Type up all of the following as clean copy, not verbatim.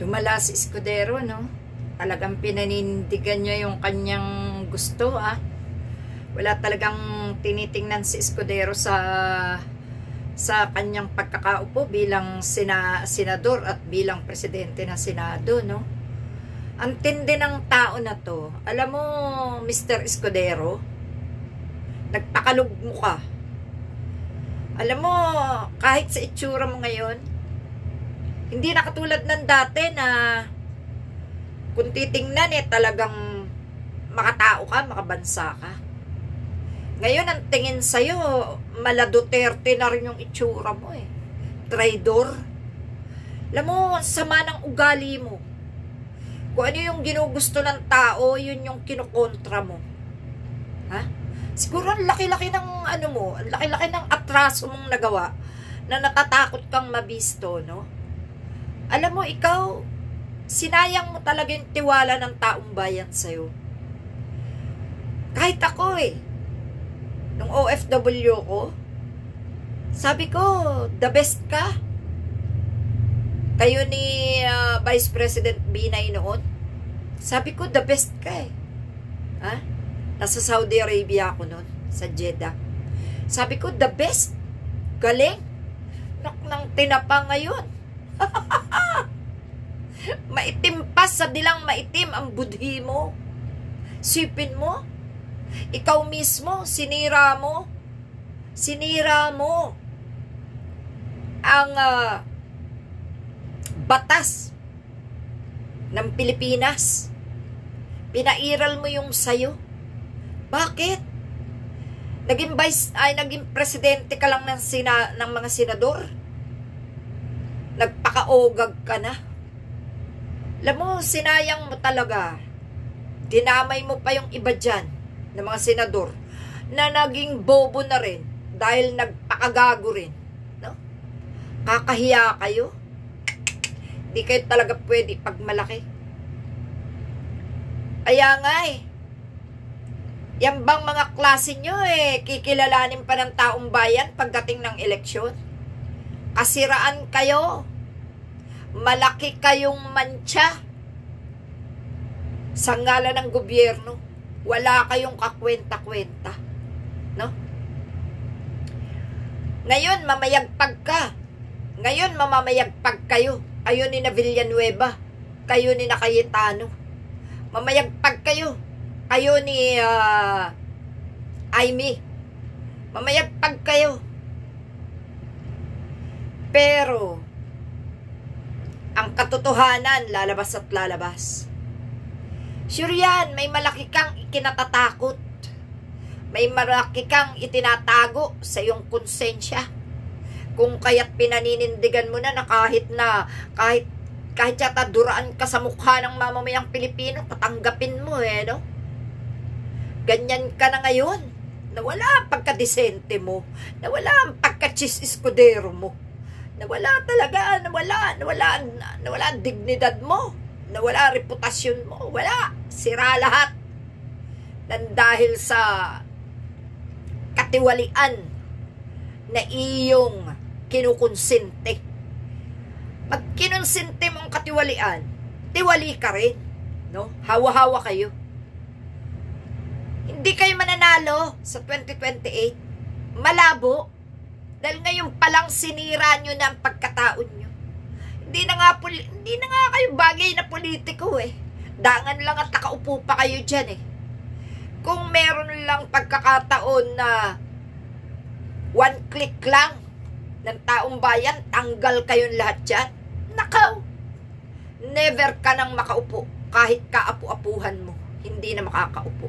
Lumala si Escudero, no? Talagang pinanindigan niya yung kanyang gusto, ah. Wala talagang tinitingnan si Escudero sa kanyang pagkakaupo bilang senador at bilang presidente ng Senado, no? Ang tindi ng tao na to. Alam mo, Mr. Escudero, nagpakalog mo ka. Alam mo, kahit sa itsura mo ngayon, hindi na katulad ng dati na kung titingnan talagang makatao ka, makabansa ka. Ngayon, ang tingin sa'yo, mala Duterte na rin yung itsura mo eh. Traidor. Alam mo, sama ng ugali mo. Kung ano yung ginugusto ng tao, yun yung kinukontra mo. Ha? Siguro ang laki-laki ng ano mo, ang laki-laki ng atraso mong nagawa na natatakot kang mabisto, no? Alam mo, ikaw, sinayang mo talaga yung tiwala ng taong bayan sa'yo. Kahit ako nung OFW ko, sabi ko, the best ka. Kayo ni Vice President Binay noon, sabi ko, the best ka Ha? Nasa Saudi Arabia ako noon, sa Jeddah. Sabi ko, the best. Galing. Nang tinapa ngayon. Maitim pa, sa dilang maitim ang budhi mo. Sipin mo. Ikaw mismo, sinira mo ang batas ng Pilipinas. Pinairal mo yung sayo. Bakit? Naging presidente ka lang ng mga senador. Nagpakaogag ka na. Alam mo, sinayang mo talaga. Dinamay mo pa yung iba dyan ng mga senador na naging bobo na rin dahil nagpakagago rin. No? Kakahiya kayo. Di kayo talaga pwede pagmalaki. Kaya nga yan bang mga klase nyo kikilalanin pa ng taong bayan pagdating ng eleksyon? Kasiraan kayo. Malaki kayong mantsa sa ngalan ng gobyerno. Wala kayong kakwenta-kwenta. No? Ngayon, mamayagpag ka. Ngayon, mamamayagpag kayo. Kayo ni na Villanueva. Kayo ni na Cayetano. Mamayagpag kayo. Kayo ni Aimee. Mamayagpag kayo. Pero ang katotohanan, lalabas at lalabas. Sure yan, may malaki kang ikinatatakot. May malaki kang itinatago sa iyong konsensya. Kung kaya't pinaninindigan mo na kahit yata duraan ka sa mukha ng mamamayang Pilipino, patanggapin mo no? Ganyan ka na ngayon. Nawala ang pagkadesente mo. Nawala ang pagka-Chis Escudero mo. Nawala ang dignidad mo. Nawala ang reputasyon mo. Wala. Sira lahat. Nang dahil sa katiwalian na iyong kinukonsente. Pag kinonsente mong katiwalian, tiwali ka rin. No? Hawa-hawa kayo. Hindi kayo mananalo sa 2028. Malabo. Dahil ngayon palang sinira nyo na ang pagkataon nyo. Hindi na nga kayo bagay na politiko Dangan lang at nakaupo pa kayo dyan Kung meron lang pagkakataon na one click lang ng taong bayan, tanggal kayong lahat dyan. Nakaw! Never ka nang makaupo. Kahit kaapu-apuhan mo, hindi na makakaupo.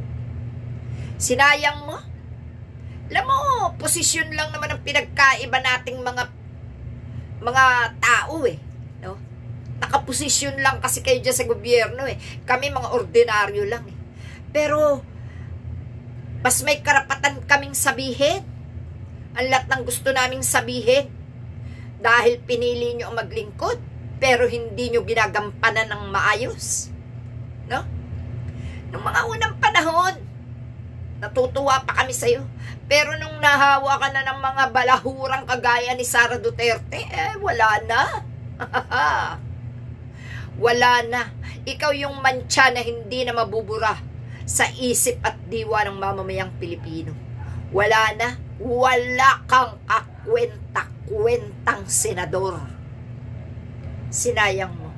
Sinayang mo. Alam mo, posisyon lang naman ang pinagkaiba nating mga tao no? Nakaposisyon lang kasi kayo dyan sa gobyerno Kami mga ordinaryo lang Pero mas may karapatan kaming sabihin ang lahat ng gusto naming sabihin dahil pinili nyo ang maglingkod pero hindi nyo ginagampanan ng maayos, no? Nung mga unang panahon, natutuwa pa kami sa'yo. Pero nung nahawa ka na ng mga balahurang kagaya ni Sara Duterte, wala na. Wala na. Ikaw yung mantsa na hindi na mabubura sa isip at diwa ng mamamayang Pilipino. Wala na. Wala kang kakwenta-kwentang senador. Sinayang mo.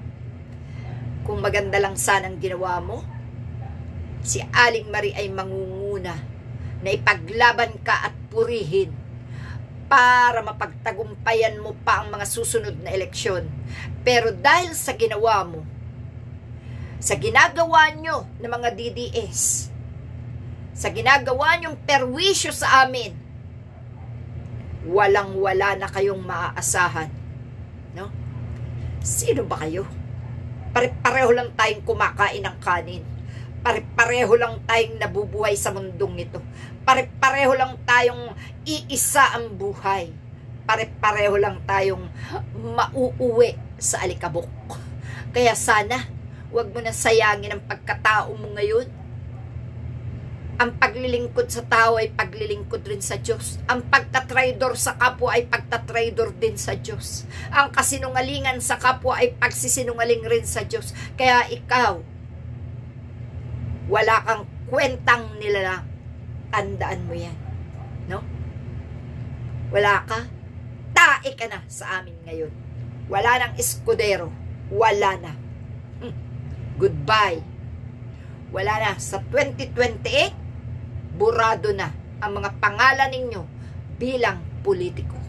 Kung maganda lang sanang ginawa mo, si Aling Marie ay mangunguna na ipaglaban ka at purihin para mapagtagumpayan mo pa ang mga susunod na eleksyon. Pero dahil sa ginawa mo, sa ginagawa nyo ng mga DDS, sa ginagawa nyong perwisyo sa amin, walang-wala na kayong maaasahan. No? Sino ba kayo? Pare-pareho lang tayong kumakain ng kanin. Pare-pareho lang tayong nabubuhay sa mundong ito. Pare-pareho lang tayong iisa ang buhay. Pare-pareho lang tayong mauuwi sa alikabok. Kaya sana, huwag mo na sayangin ang pagkatao mo ngayon. Ang paglilingkod sa tao ay paglilingkod rin sa Diyos. Ang pagtatraidor sa kapwa ay pagtatraidor din sa Diyos. Ang kasinungalingan sa kapwa ay pagsisinungaling rin sa Diyos. Kaya ikaw, wala kang kwentang nilalang. Tandaan mo yan. No? Wala ka. Tae ka na sa amin ngayon. Wala nang eskudero. Wala na. Goodbye. Wala na. Sa 2028, burado na ang mga pangalan ninyo bilang politiko.